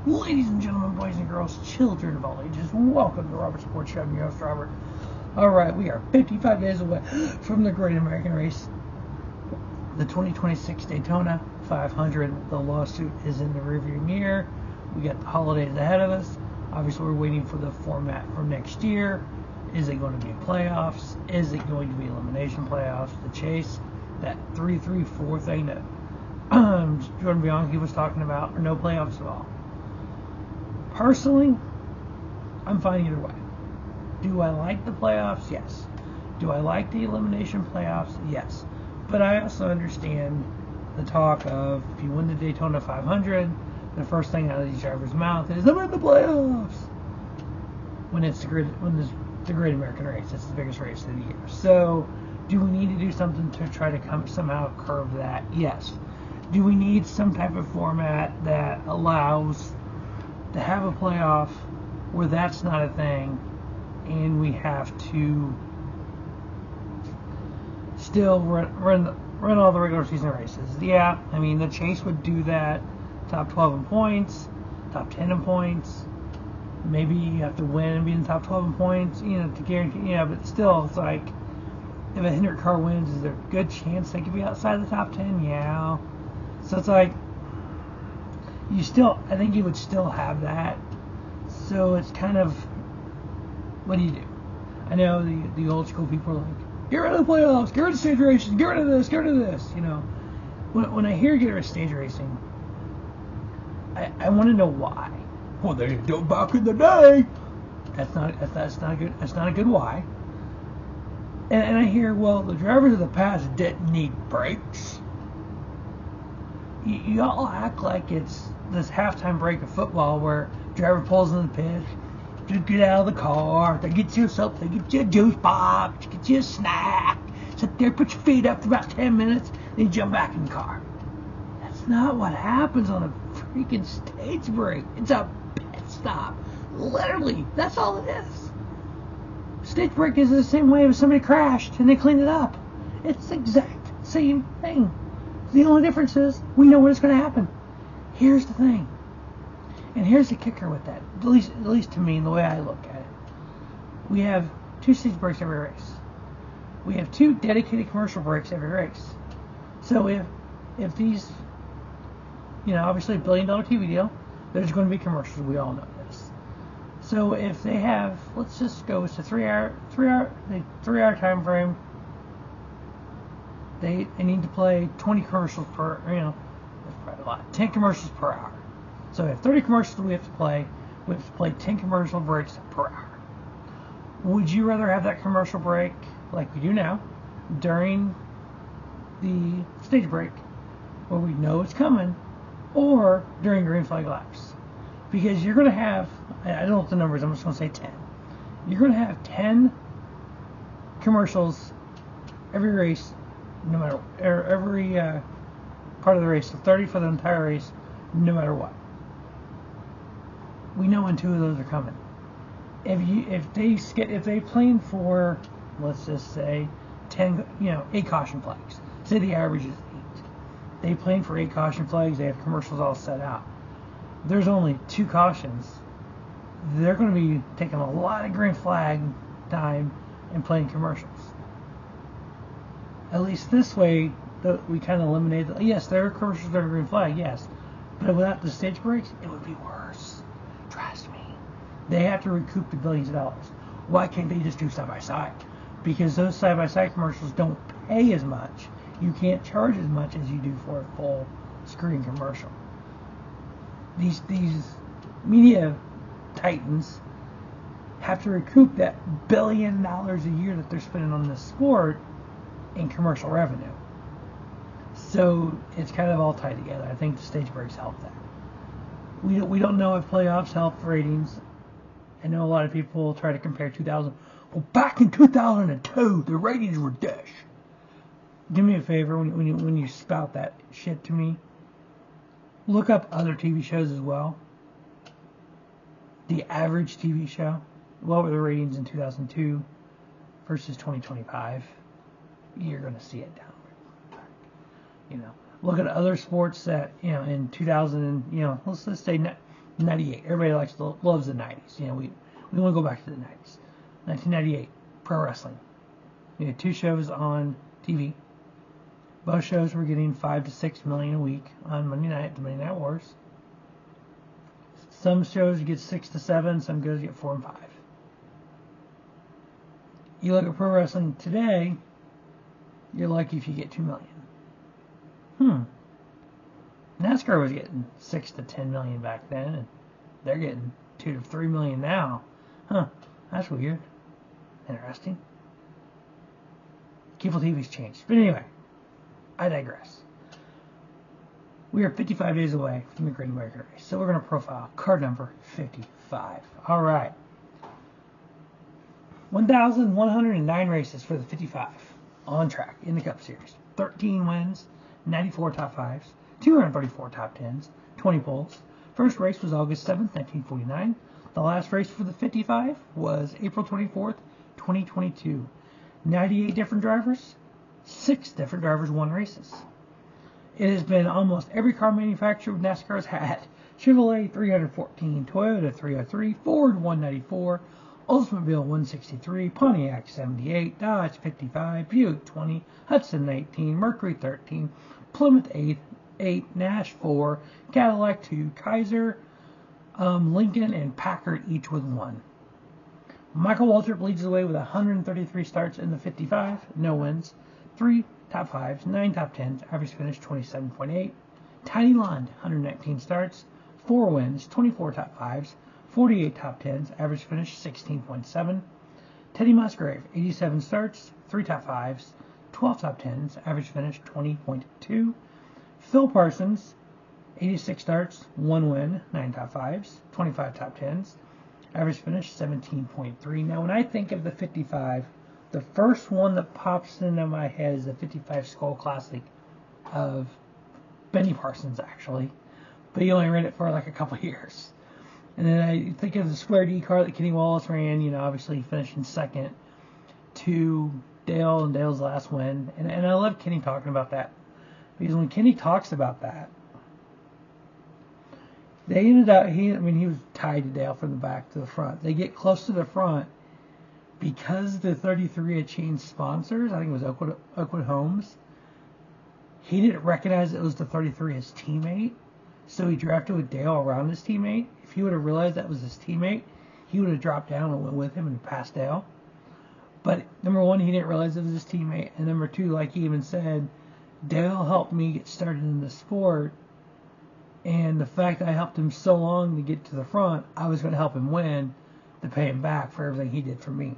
Ladies and gentlemen, boys and girls, children of all ages, welcome to Robert Sports Show. I'm your host, Robert. Alright, we are 55 days away from the Great American Race. The 2026 Daytona 500. The lawsuit is in the rearview mirror. We got the holidays ahead of us. Obviously, we're waiting for the format for next year. Is it going to be playoffs? Is it going to be elimination playoffs? The chase, that 3-3-4 thing that Jordan Bianchi was talking about, or no playoffs at all. Personally, I'm fine either way. Do I like the playoffs? Yes. Do I like the elimination playoffs? Yes. But I also understand the talk of, if you win the Daytona 500, the first thing out of these drivers' mouth is, I'm in the playoffs! When it's the Great American Race. It's the biggest race of the year. So, do we need to do something to try to somehow curb that? Yes. Do we need some type of format that allows to have a playoff where that's not a thing, and we have to still run all the regular season races? Yeah, I mean, the chase would do that. Top 12 in points, top 10 in points. Maybe you have to win and be in the top 12 in points, to guarantee. Yeah, but still, it's like, if a Hendrick car wins, is there a good chance they could be outside the top 10? Yeah. So it's like, I think you would still have that. So it's kind of, what do you do? I know the old school people are like, get rid of the playoffs, get rid of stage racing, get rid of this, get rid of this. When I hear get rid of stage racing, I want to know why. Well, they did it back in the day. That's not a good why. And I hear, well, the drivers of the past didn't need brakes. You all act like it's this halftime break of football where driver pulls in the pit, just get out of the car, they get you something, get you a juice box, get you a snack, sit there, put your feet up for about 10 minutes, then you jump back in the car. That's not what happens on a freaking stage break. It's a pit stop. Literally, that's all it is. Stage break is the same way if somebody crashed and they cleaned it up. It's the exact same thing. The only difference is we know when it's going to happen. Here's the thing, and here's the kicker with that. At least to me, the way I look at it, we have 2 stage breaks every race. We have 2 dedicated commercial breaks every race. So if these, obviously a $1 billion TV deal, there's going to be commercials. We all know this. So if they have, let's just go, it's a 3-hour time frame. They need to play 20 commercials per, that's probably a lot, 10 commercials per hour. So we have 30 commercials we have to play. We have to play 10 commercial breaks per hour. Would you rather have that commercial break, like we do now, during the stage break, where we know it's coming, or during green flag laps? Because you're going to have, I don't know what the number is, I'm just going to say 10. You're going to have 10 commercials every race, no matter, every part of the race, so 30 for the entire race, no matter what. We know when 2 of those are coming. If they plan for, let's just say, 8 caution flags. Say the average is 8. They plan for 8 caution flags. They have commercials all set out. There's only 2 cautions. They're going to be taking a lot of green flag time and playing commercials. At least this way, we kind of eliminate. Yes, there are commercials that are green flag. Yes, but without the stage breaks, it would be worse. Trust me. They have to recoup the billions of dollars. Why can't they just do side by side? Because those side by side commercials don't pay as much. You can't charge as much as you do for a full screen commercial. These media titans have to recoup that $1 billion a year that they're spending on this sport in commercial revenue. So it's kind of all tied together. I think the stage breaks help that. We don't know if playoffs help ratings. I know a lot of people try to compare 2000. Well, back in 2002, the ratings were dish. Do me a favor when you spout that shit to me. Look up other TV shows as well. The average TV show. What were the ratings in 2002 versus 2025? You're going to see it downward. Look at other sports that, in 2000, let's just say 98. Everybody loves the 90s. You know, we want to go back to the 90s. 1998, pro wrestling. We had 2 shows on TV. Both shows were getting 5 to 6 million a week on Monday night, the Monday Night Wars. Some shows you get 6 to 7, some shows you get 4 and 5. You look at pro wrestling today, you're lucky if you get 2 million. NASCAR was getting 6 to 10 million back then, and they're getting 2 to 3 million now. That's weird. Interesting. Cable TV's changed. But anyway, I digress. We are 55 days away from the Great American Race, so we're going to profile car number 55. All right. 1,109 races for the 55 on track in the Cup Series. 13 wins, 94 top 5s, 234 top 10s, 20 poles. First race was August 7th, 1949. The last race for the 55 was April 24th, 2022. 98 different drivers, 6 different drivers won races. It has been almost every car manufacturer NASCAR has had. Chevrolet 314, Toyota 303, Ford 194, Oldsmobile 163, Pontiac 78, Dodge 55, Buick 20, Hudson 19, Mercury 13, Plymouth 8, Nash 4, Cadillac 2, Kaiser, Lincoln, and Packard each with 1. Michael Waltrip leads the way with 133 starts in the 55, no wins, 3 top 5s, 9 top 10s, average finish 27.8. Tiny Lund, 119 starts, 4 wins, 24 top 5s, 48 top 10s, average finish 16.7. Teddy Musgrave, 87 starts, 3 top 5s, 12 top 10s, average finish 20.2. Phil Parsons, 86 starts, 1 win, 9 top 5s, 25 top 10s, average finish 17.3. Now, when I think of the 55, the first one that pops into my head is the 55 Skull Classic of Benny Parsons, actually. But he only ran it for like a couple years. And then I think of the Square D car that Kenny Wallace ran, you know, obviously finishing second to Dale and Dale's last win. And I love Kenny talking about that. Because when Kenny talks about that, they ended up, he was tied to Dale from the back to the front. They get close to the front because the 33 had changed sponsors. I think it was Oakwood Homes. He didn't recognize it was the 33 his teammate. So he drafted with Dale around his teammate. If he would have realized that was his teammate, he would have dropped down and went with him and passed Dale. But number one, he didn't realize it was his teammate. And number two, like he even said, Dale helped me get started in the sport. And the fact that I helped him so long to get to the front, I was going to help him win to pay him back for everything he did for me.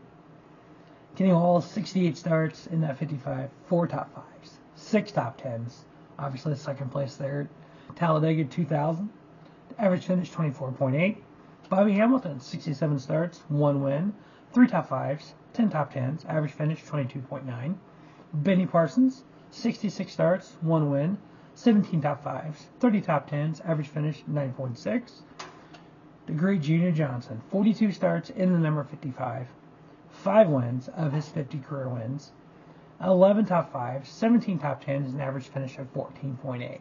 Kenny Wallace, 68 starts in that 55, 4 top 5s, 6 top 10s. Obviously, second place there. Talladega, 2000. Average finish, 24.8. Bobby Hamilton, 67 starts, 1 win, 3 top 5s, 10 top 10s. Average finish, 22.9. Benny Parsons, 66 starts, 1 win, 17 top 5s, 30 top 10s, average finish 9.6. The great Junior Johnson, 42 starts in the number 55, 5 wins of his 50 career wins, 11 top 5s, 17 top 10s, an average finish of 14.8.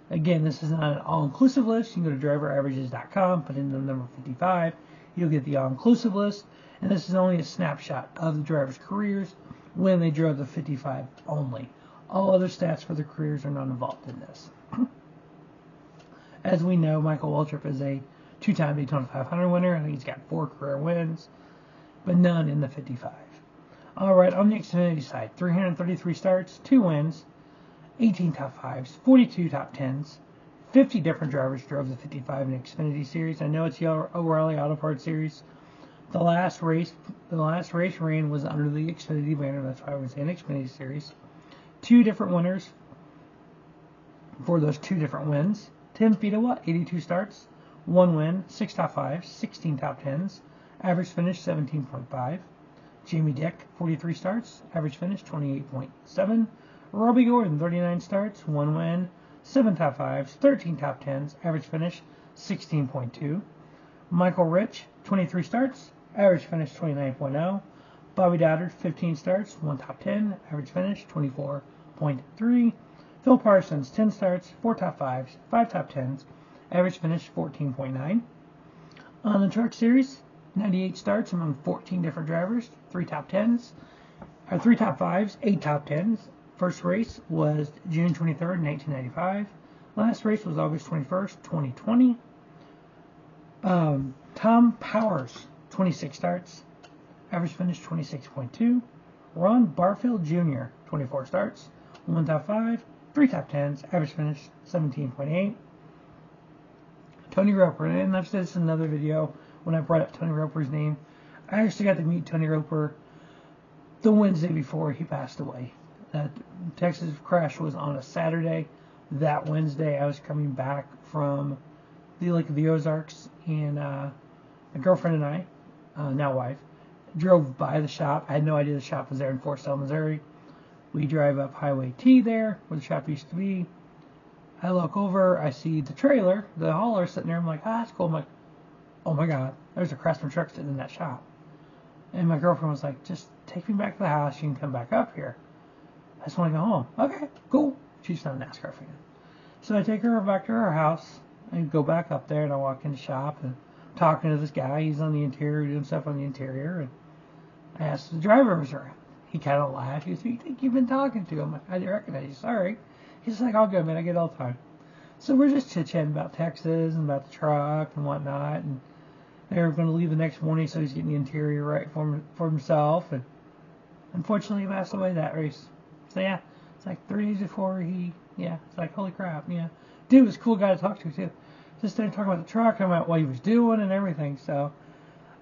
Again, this is not an all-inclusive list. You can go to driveraverages.com, put in the number 55, you'll get the all-inclusive list, and this is only a snapshot of the drivers' careers when they drove the 55 only. All other stats for their careers are not involved in this. As we know, Michael Waltrip is a 2-time Daytona 500 winner. I think he's got 4 career wins, but none in the 55. All right, on the Xfinity side, 333 starts, 2 wins, 18 top 5s, 42 top 10s, 50 different drivers drove the 55 in Xfinity Series. I know it's the O'Reilly Auto Parts Series. The last race ran was under the Xfinity banner. That's why I was saying Xfinity Series. 2 different winners for those 2 different wins. Tim Fedewa, 82 starts, 1 win, 6 top 5s, 16 top 10s, average finish 17.5. Jamie Dick, 43 starts, average finish 28.7. Robbie Gordon, 39 starts, 1 win, 7 top 5s, 13 top 10s, average finish 16.2. Michael Rich, 23 starts, average finish 29.0. Bobby Doddard, 15 starts, 1 top 10, average finish 24.3. Phil Parsons, 10 starts, 4 top 5s, 5 top 10s, average finish 14.9. On the Truck Series, 98 starts among 14 different drivers, 3 top 10s, or 3 top 5s, 8 top 10s. First race was June 23rd, 1995. Last race was August 21st, 2020. Tom Powers, 26 starts, average finish 26.2. Ron Barfield Jr., 24 starts, 1 top 5, 3 top 10s, average finish 17.8. Tony Roper, and I've said this in another video when I brought up Tony Roper's name. I actually got to meet Tony Roper the Wednesday before he passed away. The Texas crash was on a Saturday. That Wednesday, I was coming back from the Lake of the Ozarks, and my girlfriend and I, now wife, drove by the shop. I had no idea the shop was there in Fort Stell, Missouri. We drive up Highway T there, where the shop used to be. I look over, I see the trailer, the hauler sitting there. I'm like, that's cool. I'm like, oh my God, there's a Craftsman truck sitting in that shop. And my girlfriend was like, just take me back to the house. You can come back up here. I just want to go home. Okay, cool. She's not a NASCAR fan. So I take her back to her house and go back up there, and I walk in the shop and I'm talking to this guy. He's on the interior, doing stuff on the interior. And I asked the driver if he was around. He kind of laughed. He goes, who do you think you've been talking to? I'm like, I didn't recognize you. Sorry. He's like, all good, man. I get it all the time. So we're just chit-chatting about Texas and about the truck and whatnot. And they were going to leave the next morning, so he's getting the interior right for himself. And unfortunately, he passed away that race. So, yeah, it's like 3 days before it's like, holy crap, yeah. Dude was a cool guy to talk to, too. Just there talking about the truck, talking about what he was doing and everything. So,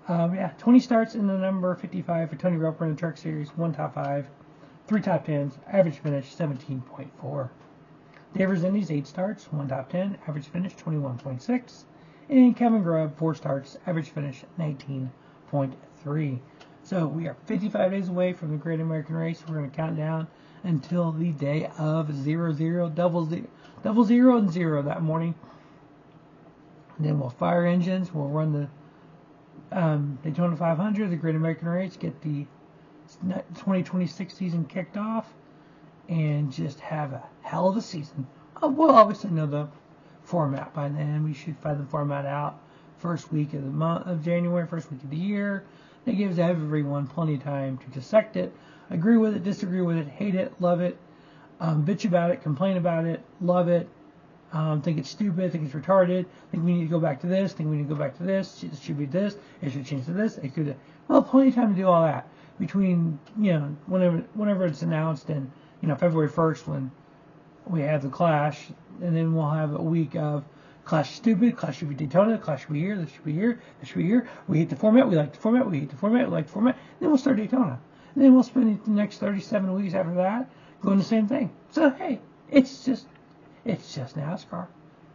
20 starts in the number 55 for Tony Roper in the Truck Series, 1 top 5, 3 top 10s, average finish 17.4. Dave Zindy's 8 starts, 1 top 10, average finish 21.6. And Kevin Grubb, 4 starts, average finish 19.3. So we are 55 days away from the Great American Race. We're going to count down until the day of 0-0, double zero and 0 that morning. And then we'll fire engines. We'll run the Daytona 500, the Great American Race, get the 2026 season kicked off, and just have a hell of a season. We'll obviously know the format by then. We should find the format out first week of the month of January, first week of the year. That gives everyone plenty of time to dissect it, agree with it, disagree with it, hate it, love it, bitch about it, complain about it, love it, think it's stupid, think it's retarded, think we need to go back to this, think we need to go back to this, it should be this, it should change to this, it could. Well, plenty of time to do all that between, whenever it's announced and, February 1st when we have the Clash, and then we'll have a week of Clash stupid, Clash should be Daytona, Clash should be here, this should be here, this should be here. We hate the format, we like the format, we hate the format, we like the format. Then we'll start Daytona. And then we'll spend the next 37 weeks after that doing the same thing. So, hey, it's just NASCAR.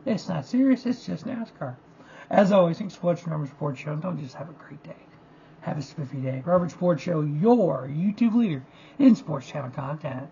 It's not serious, it's just NASCAR. As always, thanks for watching Robert Sports Show. Don't just have a great day. Have a spiffy day. Robert Sports Show, your YouTube leader in sports channel content.